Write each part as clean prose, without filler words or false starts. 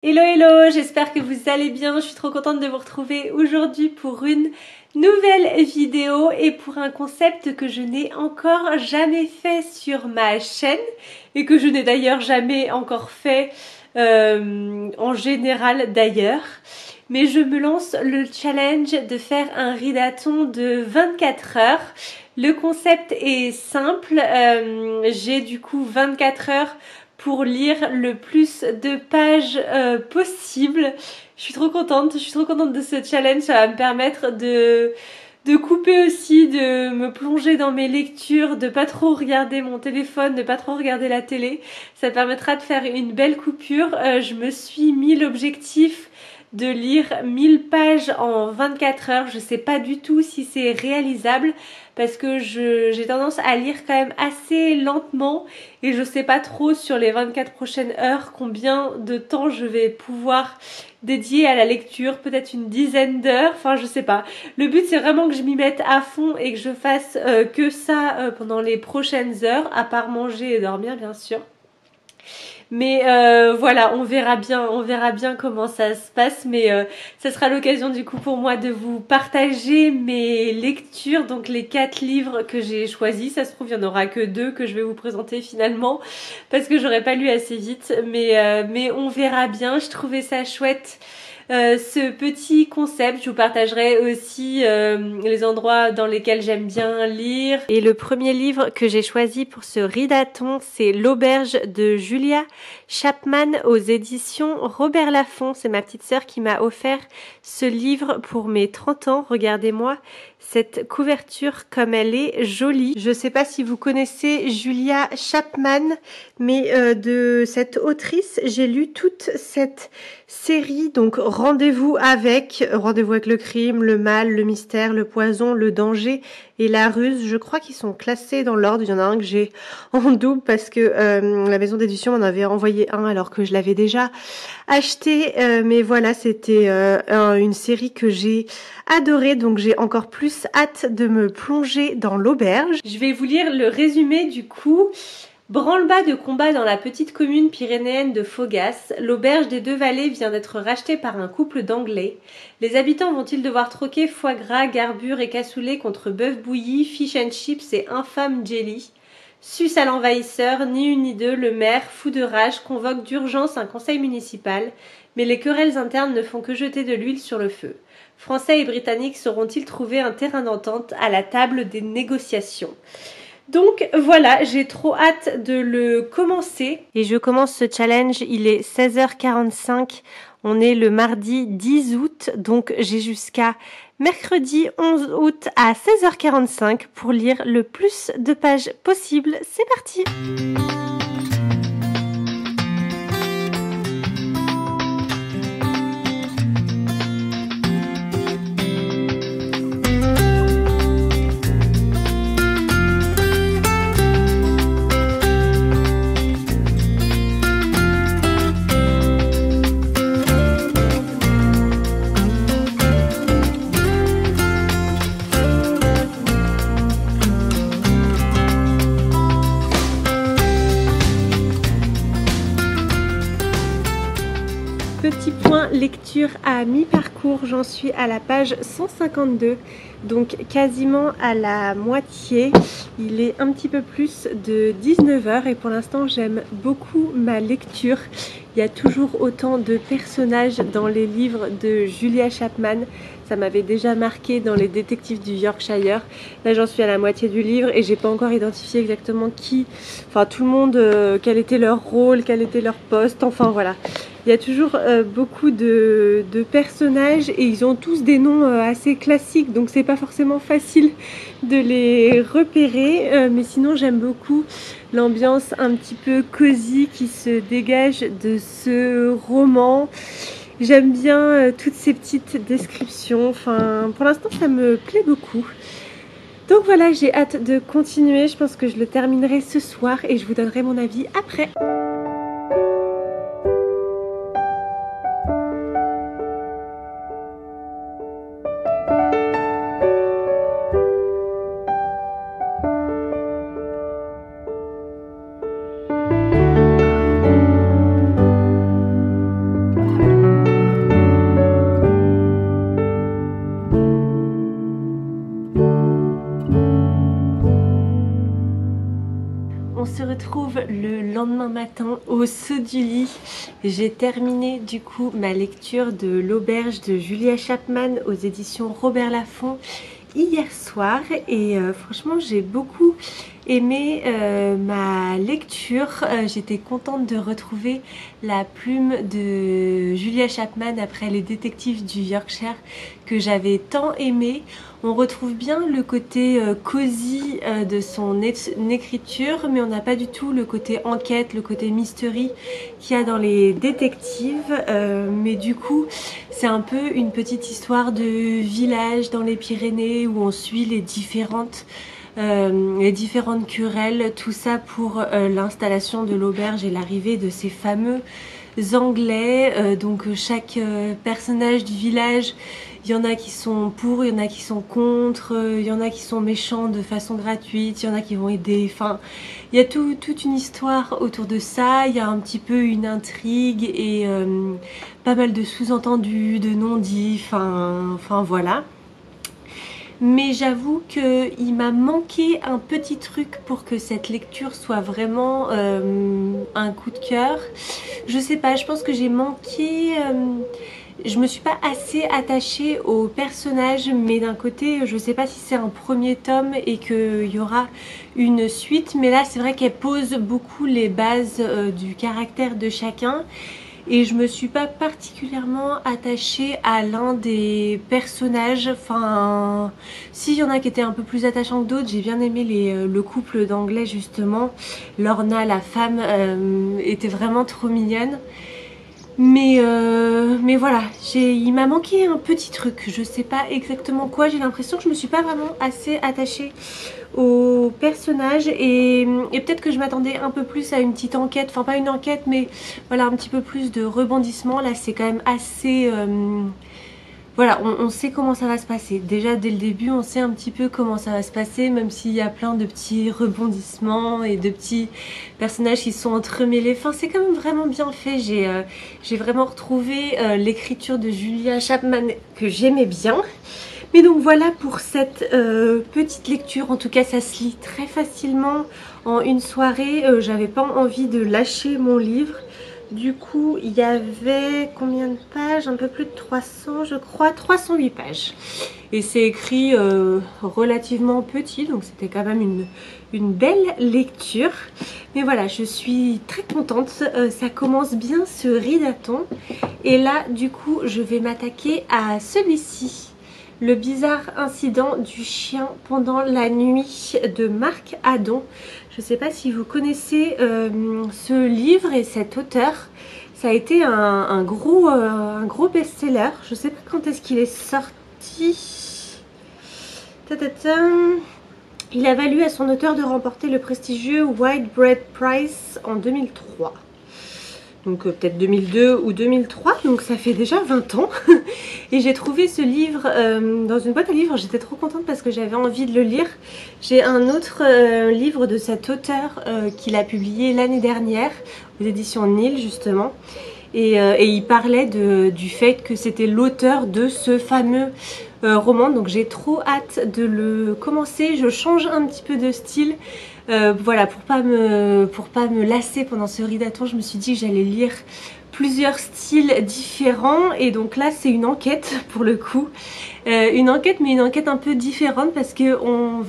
Hello hello, j'espère que vous allez bien, je suis trop contente de vous retrouver aujourd'hui pour une nouvelle vidéo et pour un concept que je n'ai encore jamais fait sur ma chaîne et que je n'ai d'ailleurs jamais encore fait en général d'ailleurs. Mais je me lance le challenge de faire un ridathon de 24 heures. Le concept est simple, j'ai du coup 24 heures pour lire le plus de pages possible. Je suis trop contente de ce challenge, ça va me permettre de couper aussi, de me plonger dans mes lectures, de pas trop regarder mon téléphone, de pas trop regarder la télé. Ça permettra de faire une belle coupure. Je me suis mis l'objectif de lire 1000 pages en 24 heures. Je sais pas du tout si c'est réalisable parce que j'ai tendance à lire quand même assez lentement et je sais pas trop sur les 24 prochaines heures combien de temps je vais pouvoir dédier à la lecture, peut-être une dizaine d'heures, enfin je sais pas. Le but c'est vraiment que je m'y mette à fond et que je fasse que ça pendant les prochaines heures, à part manger et dormir bien sûr. Mais voilà, on verra bien comment ça se passe. Mais ça sera l'occasion du coup pour moi de vous partager mes lectures, donc les 4 livres que j'ai choisis. Ça se trouve, il n'y en aura que 2 que je vais vous présenter finalement, parce que j'aurais pas lu assez vite. Mais on verra bien. Je trouvais ça chouette. Ce petit concept, je vous partagerai aussi les endroits dans lesquels j'aime bien lire. Et le premier livre que j'ai choisi pour ce ridathon, c'est L'Auberge de Julia Chapman aux éditions Robert Laffont. C'est ma petite sœur qui m'a offert ce livre pour mes 30 ans. Regardez-moi cette couverture comme elle est jolie. Je sais pas si vous connaissez Julia Chapman, mais de cette autrice, j'ai lu toute cette série, donc Rendez-vous avec le crime, le mal, le mystère, le poison, le danger et la ruse. Je crois qu'ils sont classés dans l'ordre. Il y en a un que j'ai en double parce que la maison d'édition m'en avait envoyé un alors que je l'avais déjà acheté. Mais voilà, c'était une série que j'ai adorée, donc j'ai encore plus hâte de me plonger dans l'auberge. Je vais vous lire le résumé du coup. Branle-bas de combat dans la petite commune pyrénéenne de Fogas, l'auberge des Deux Vallées vient d'être rachetée par un couple d'Anglais. Les habitants vont-ils devoir troquer foie gras, garbure et cassoulet contre bœuf bouilli, fish and chips et infâme jelly? Suce à l'envahisseur, ni une ni deux, le maire, fou de rage, convoque d'urgence un conseil municipal, mais les querelles internes ne font que jeter de l'huile sur le feu. Français et Britanniques sauront-ils trouver un terrain d'entente à la table des négociations? Donc voilà, j'ai trop hâte de le commencer. Et je commence ce challenge, il est 16h45, on est le mardi 10 août, donc j'ai jusqu'à mercredi 11 août à 16h45 pour lire le plus de pages possible. C'est parti! Petit point lecture à mi-parcours, j'en suis à la page 152, donc quasiment à la moitié. Il est un petit peu plus de 19 h et pour l'instant j'aime beaucoup ma lecture. Il y a toujours autant de personnages dans les livres de Julia Chapman. Ça m'avait déjà marqué dans les détectives du Yorkshire. Là j'en suis à la moitié du livre et j'ai pas encore identifié exactement qui, enfin tout le monde, quel était leur rôle, quel était leur poste, enfin voilà. Il y a toujours beaucoup de personnages et ils ont tous des noms assez classiques, donc c'est pas forcément facile de les repérer, mais sinon j'aime beaucoup l'ambiance un petit peu cosy qui se dégage de ce roman. J'aime bien toutes ces petites descriptions, enfin pour l'instant ça me plaît beaucoup. Donc voilà, j'ai hâte de continuer, je pense que je le terminerai ce soir et je vous donnerai mon avis après. retrouve le lendemain matin au saut du lit. J'ai terminé du coup ma lecture de L'Auberge de Julia Chapman aux éditions Robert Laffont hier soir et franchement j'ai beaucoup aimé ma lecture. J'étais contente de retrouver la plume de Julia Chapman après Les Détectives du Yorkshire que j'avais tant aimé. On retrouve bien le côté cosy de son écriture, mais on n'a pas du tout le côté enquête, le côté mystery qu'il y a dans les détectives. Mais du coup, c'est un peu une petite histoire de village dans les Pyrénées où on suit les différentes querelles, tout ça pour l'installation de l'auberge et l'arrivée de ces fameux Anglais. Donc chaque personnage du village, il y en a qui sont pour, il y en a qui sont contre, il y en a qui sont méchants de façon gratuite, il y en a qui vont aider, enfin il y a toute une histoire autour de ça, il y a un petit peu une intrigue et pas mal de sous-entendus, de non-dits, enfin voilà. Mais j'avoue qu'il m'a manqué un petit truc pour que cette lecture soit vraiment un coup de cœur. Je sais pas, je pense que j'ai manqué... je me suis pas assez attachée au personnage, mais d'un côté, je sais pas si c'est un premier tome et qu'il y aura une suite. Mais là, c'est vrai qu'elle pose beaucoup les bases du caractère de chacun. Et je me suis pas particulièrement attachée à l'un des personnages. Enfin, s'il y en a qui étaient un peu plus attachants que d'autres, j'ai bien aimé le couple d'anglais justement. Lorna, la femme, était vraiment trop mignonne. Mais voilà, il m'a manqué un petit truc, je sais pas exactement quoi, j'ai l'impression que je me suis pas vraiment assez attachée au personnage et peut-être que je m'attendais un peu plus à une petite enquête, enfin pas une enquête mais voilà un petit peu plus de rebondissement. Là c'est quand même assez... voilà, on sait comment ça va se passer. Déjà dès le début, on sait un petit peu comment ça va se passer, même s'il y a plein de petits rebondissements et de petits personnages qui sont entremêlés. Enfin, c'est quand même vraiment bien fait. J'ai vraiment retrouvé l'écriture de Julia Chapman que j'aimais bien. Mais donc voilà pour cette petite lecture. En tout cas, ça se lit très facilement en une soirée. J'avais pas envie de lâcher mon livre. Du coup, il y avait combien de pages? Un peu plus de 300, je crois, 308 pages. Et c'est écrit relativement petit, donc c'était quand même une belle lecture. Mais voilà, je suis très contente. Ça commence bien ce ridaton. Et là, du coup, je vais m'attaquer à celui-ci. Le bizarre incident du chien pendant la nuit de Marc Haddon. Je ne sais pas si vous connaissez ce livre et cet auteur. Ça a été un gros best-seller. Je ne sais pas quand est-ce qu'il est sorti. Il a valu à son auteur de remporter le prestigieux White Bread Prize en 2003. Donc peut-être 2002 ou 2003, donc ça fait déjà 20 ans. Et j'ai trouvé ce livre dans une boîte à livres, j'étais trop contente parce que j'avais envie de le lire. J'ai un autre livre de cet auteur qu'il a publié l'année dernière, aux éditions Nil justement. Et il parlait du fait que c'était l'auteur de ce fameux roman, donc j'ai trop hâte de le commencer. Je change un petit peu de style. Voilà, pour pas me lasser pendant ce ridaton, je me suis dit que j'allais lire plusieurs styles différents. Et donc là, c'est une enquête pour le coup. Une enquête, mais une enquête un peu différente parce que on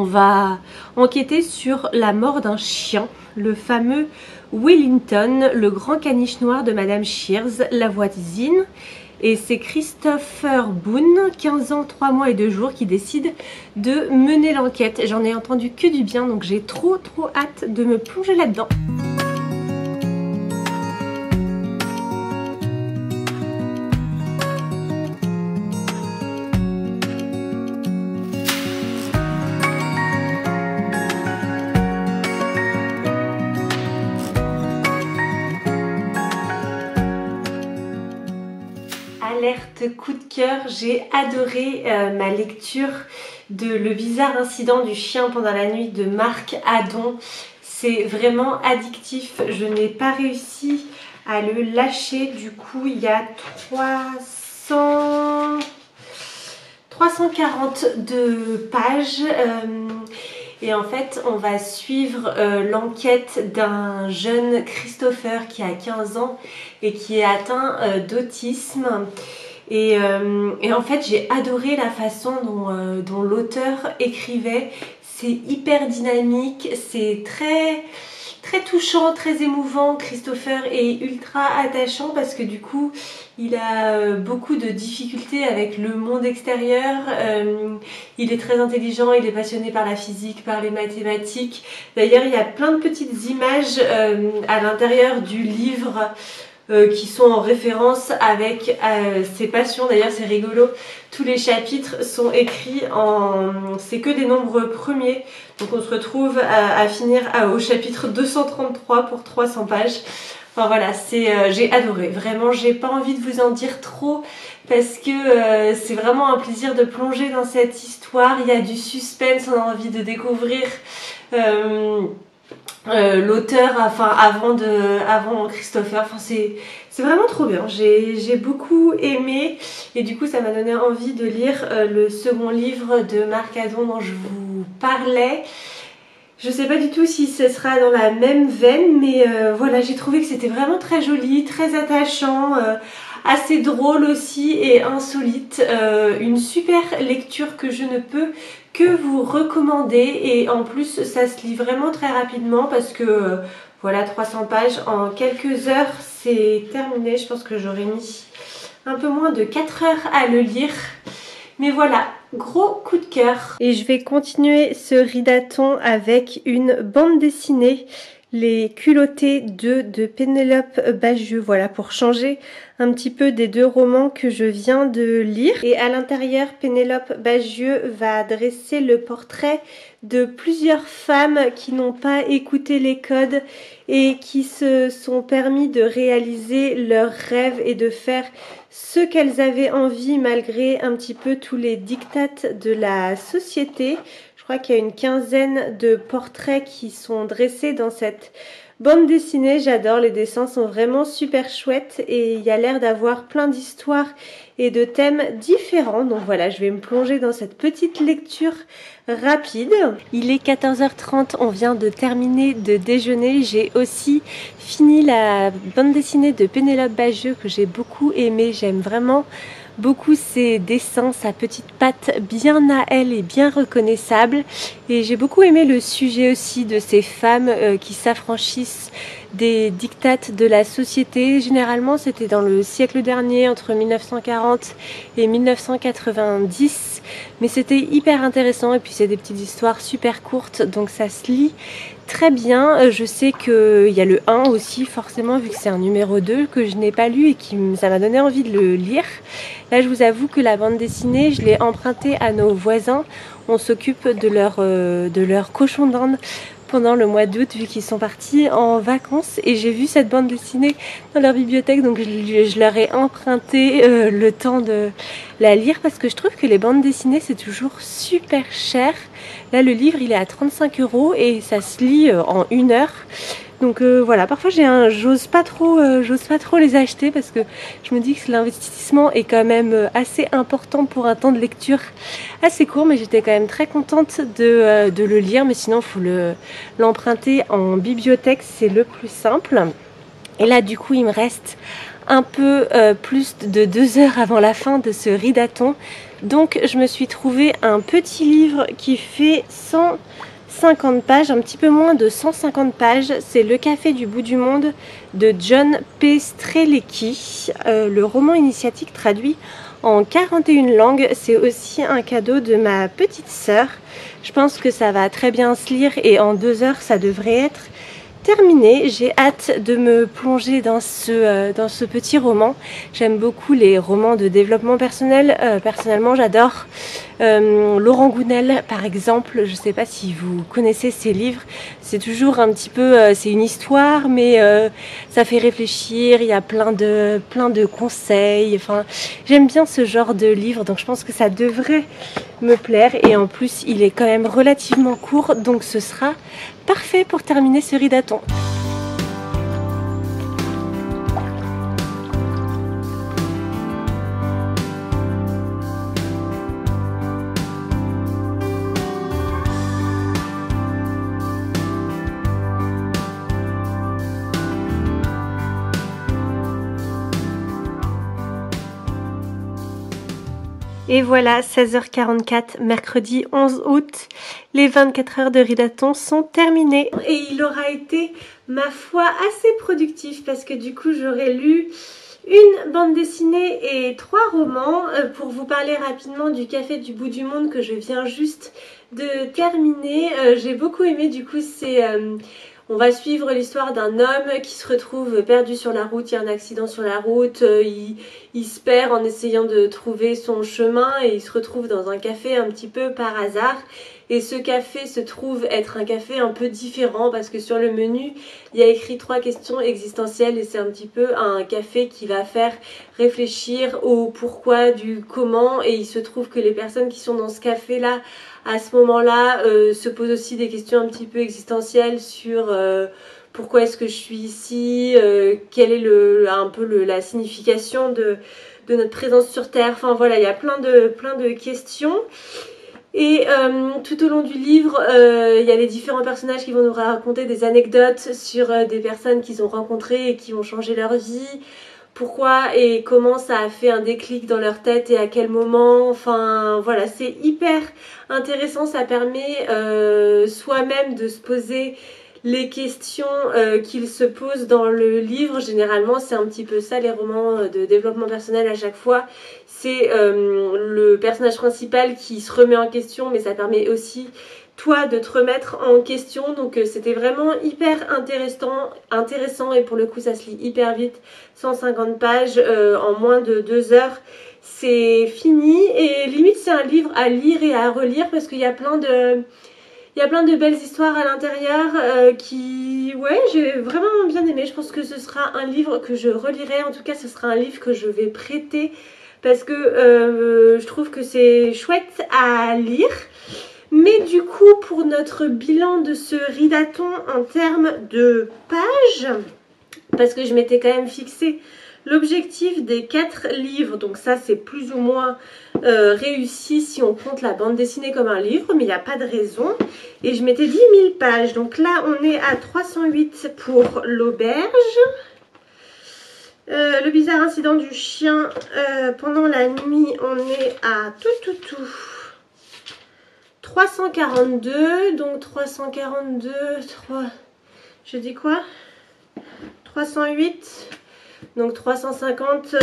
va enquêter sur la mort d'un chien, le fameux Wellington, le grand caniche noir de Madame Shears, la voisine. Et c'est Christopher Boone, 15 ans, 3 mois et 2 jours, qui décide de mener l'enquête. J'en ai entendu que du bien, donc j'ai trop hâte de me plonger là-dedans. Alerte coup de cœur, j'ai adoré ma lecture de Le bizarre incident du chien pendant la nuit de Marc Haddon. C'est vraiment addictif, je n'ai pas réussi à le lâcher. Du coup, il y a 342 pages. Et en fait, on va suivre l'enquête d'un jeune Christopher qui a 15 ans et qui est atteint d'autisme. Et en fait, j'ai adoré la façon dont l'auteur écrivait. C'est hyper dynamique, c'est très touchant, très émouvant. Christopher est ultra attachant parce que du coup, il a beaucoup de difficultés avec le monde extérieur. Il est très intelligent, il est passionné par la physique, par les mathématiques. D'ailleurs, il y a plein de petites images à l'intérieur du livre qui sont en référence avec ses passions. D'ailleurs, c'est rigolo. Tous les chapitres sont écrits en... C'est que des nombres premiers. Donc on se retrouve à finir au chapitre 233 pour 300 pages. Enfin voilà, j'ai adoré. Vraiment, j'ai pas envie de vous en dire trop parce que c'est vraiment un plaisir de plonger dans cette histoire. Il y a du suspense, on a envie de découvrir l'auteur, enfin avant Christopher. Enfin c'est vraiment trop bien. J'ai beaucoup aimé et du coup ça m'a donné envie de lire le second livre de Marc Adon dont je vous parlais. Je sais pas du tout si ce sera dans la même veine, mais voilà, j'ai trouvé que c'était vraiment très joli, très attachant, assez drôle aussi et insolite. Une super lecture que je ne peux que vous recommander et en plus ça se lit vraiment très rapidement parce que voilà, 300 pages en quelques heures c'est terminé. Je pense que j'aurais mis un peu moins de 4 heures à le lire. Mais voilà, gros coup de cœur. Et je vais continuer ce ridaton avec une bande dessinée, Les Culottés 2 de Pénélope Bagieux. Voilà, pour changer un petit peu des deux romans que je viens de lire. Et à l'intérieur, Pénélope Bagieux va dresser le portrait de plusieurs femmes qui n'ont pas écouté les codes et qui se sont permis de réaliser leurs rêves et de faire ce qu'elles avaient envie malgré un petit peu tous les diktats de la société. Je crois qu'il y a une quinzaine de portraits qui sont dressés dans cette bande dessinée. J'adore, les dessins sont vraiment super chouettes et il y a l'air d'avoir plein d'histoires et de thèmes différents. Donc voilà, je vais me plonger dans cette petite lecture rapide. Il est 14h30, on vient de terminer de déjeuner. J'ai aussi fini la bande dessinée de Pénélope Bagieux que j'ai beaucoup aimée. J'aime vraiment beaucoup ses dessins, sa petite patte bien à elle et bien reconnaissable. Et j'ai beaucoup aimé le sujet aussi de ces femmes qui s'affranchissent des diktats de la société. Généralement, c'était dans le siècle dernier, entre 1940 et 1990. Mais c'était hyper intéressant et puis c'est des petites histoires super courtes, donc ça se lit très bien. Je sais qu'il y a le 1 aussi, forcément, vu que c'est un numéro 2 que je n'ai pas lu et ça m'a donné envie de le lire. Là, je vous avoue que la bande dessinée, je l'ai empruntée à nos voisins. On s'occupe de leur cochon d'Inde pendant le mois d'août vu qu'ils sont partis en vacances et j'ai vu cette bande dessinée dans leur bibliothèque, donc je leur ai emprunté le temps de la lire parce que je trouve que les bandes dessinées c'est toujours super cher. Là le livre il est à 35 € et ça se lit en 1 heure. Donc voilà, parfois j'ose pas trop les acheter parce que je me dis que l'investissement est quand même assez important pour un temps de lecture assez court, mais j'étais quand même très contente de le lire. Mais sinon, il faut l'emprunter en bibliothèque, c'est le plus simple. Et là, du coup, il me reste un peu plus de 2 heures avant la fin de ce ridaton. Donc, je me suis trouvé un petit livre qui fait 150 pages, un petit peu moins de 150 pages. C'est Le Café du bout du monde de John P. Strelecki, le roman initiatique traduit en 41 langues. C'est aussi un cadeau de ma petite sœur. Je pense que ça va très bien se lire et en 2 heures ça devrait être terminé. J'ai hâte de me plonger dans ce petit roman. J'aime beaucoup les romans de développement personnel. Personnellement, j'adore Laurent Gounel, par exemple. Je ne sais pas si vous connaissez ses livres. C'est toujours un petit peu... c'est une histoire, mais ça fait réfléchir. Il y a plein de conseils. Enfin, j'aime bien ce genre de livre, donc je pense que ça devrait me plaire. Et en plus, il est quand même relativement court, donc ce sera parfait pour terminer ce ridaton. Et voilà, 16h44, mercredi 11 août, les 24 heures de ridaton sont terminées. Et il aura été, ma foi, assez productif parce que du coup j'aurais lu une bande dessinée et 3 romans. Pour vous parler rapidement du Café du bout du monde que je viens juste de terminer, j'ai beaucoup aimé. Du coup c'est... on va suivre l'histoire d'un homme qui se retrouve perdu sur la route, il y a un accident sur la route, il se perd en essayant de trouver son chemin et il se retrouve dans un café un petit peu par hasard. Et ce café se trouve être un café un peu différent parce que sur le menu, il y a écrit 3 questions existentielles et c'est un petit peu un café qui va faire réfléchir au pourquoi, du comment. Et il se trouve que les personnes qui sont dans ce café-là, à ce moment-là, se posent aussi des questions un petit peu existentielles sur pourquoi est-ce que je suis ici, quelle est un peu la signification de notre présence sur Terre. Enfin voilà, il y a plein de questions. Et tout au long du livre, il y a les différents personnages qui vont nous raconter des anecdotes sur des personnes qu'ils ont rencontrées et qui ont changé leur vie. Pourquoi et comment ça a fait un déclic dans leur tête et à quel moment. Enfin voilà, c'est hyper intéressant, ça permet soi-même de se poser les questions qu'ils se posent dans le livre. Généralement c'est un petit peu ça les romans de développement personnel à chaque fois. C'est le personnage principal qui se remet en question, mais ça permet aussi toi de te remettre en question. Donc c'était vraiment hyper intéressant et pour le coup ça se lit hyper vite. 150 pages en moins de 2 heures. C'est fini et limite c'est un livre à lire et à relire parce qu'il y a plein de... Il y a plein de belles histoires à l'intérieur ouais, j'ai vraiment bien aimé. Je pense que ce sera un livre que je relirai. En tout cas, ce sera un livre que je vais prêter parce que je trouve que c'est chouette à lire. Mais du coup, pour notre bilan de ce ridaton en termes de pages, parce que je m'étais quand même fixé l'objectif des 4 livres, donc ça c'est plus ou moins réussi si on compte la bande dessinée comme un livre, mais il n'y a pas de raison. Et je m'étais dit 1000 pages, donc là on est à 308 pour l'auberge. Le bizarre incident du chien pendant la nuit, on est à 342, donc 342, je dis quoi 308, donc 350,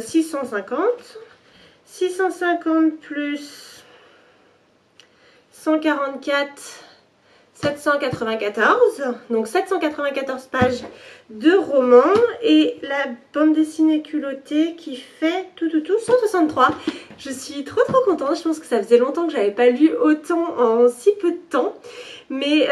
650. 650 plus 144, 794. Donc 794 pages de roman. Et la bande dessinée culottée qui fait tout 163. Je suis trop contente. Je pense que ça faisait longtemps que j'avais pas lu autant en si peu de temps. Mais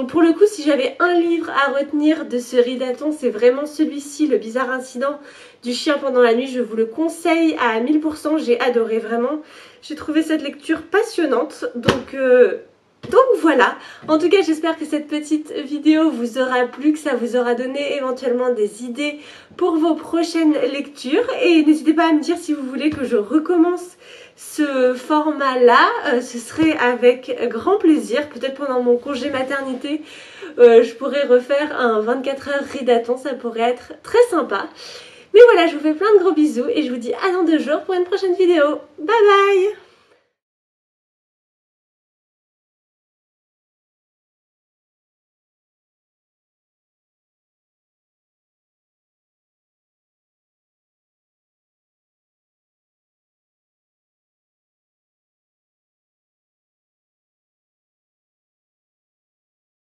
pour le coup, si j'avais un livre à retenir de ce ridaton, c'est vraiment celui-ci, Le bizarre incident du chien pendant la nuit. Je vous le conseille à 1000%, j'ai adoré vraiment. J'ai trouvé cette lecture passionnante, donc voilà. En tout cas, j'espère que cette petite vidéo vous aura plu, que ça vous aura donné éventuellement des idées pour vos prochaines lectures. Et n'hésitez pas à me dire si vous voulez que je recommence ce format-là, ce serait avec grand plaisir. Peut-être pendant mon congé maternité, je pourrais refaire un 24 heures ridaton, ça pourrait être très sympa. Mais voilà, je vous fais plein de gros bisous et je vous dis à dans 2 jours pour une prochaine vidéo. Bye bye!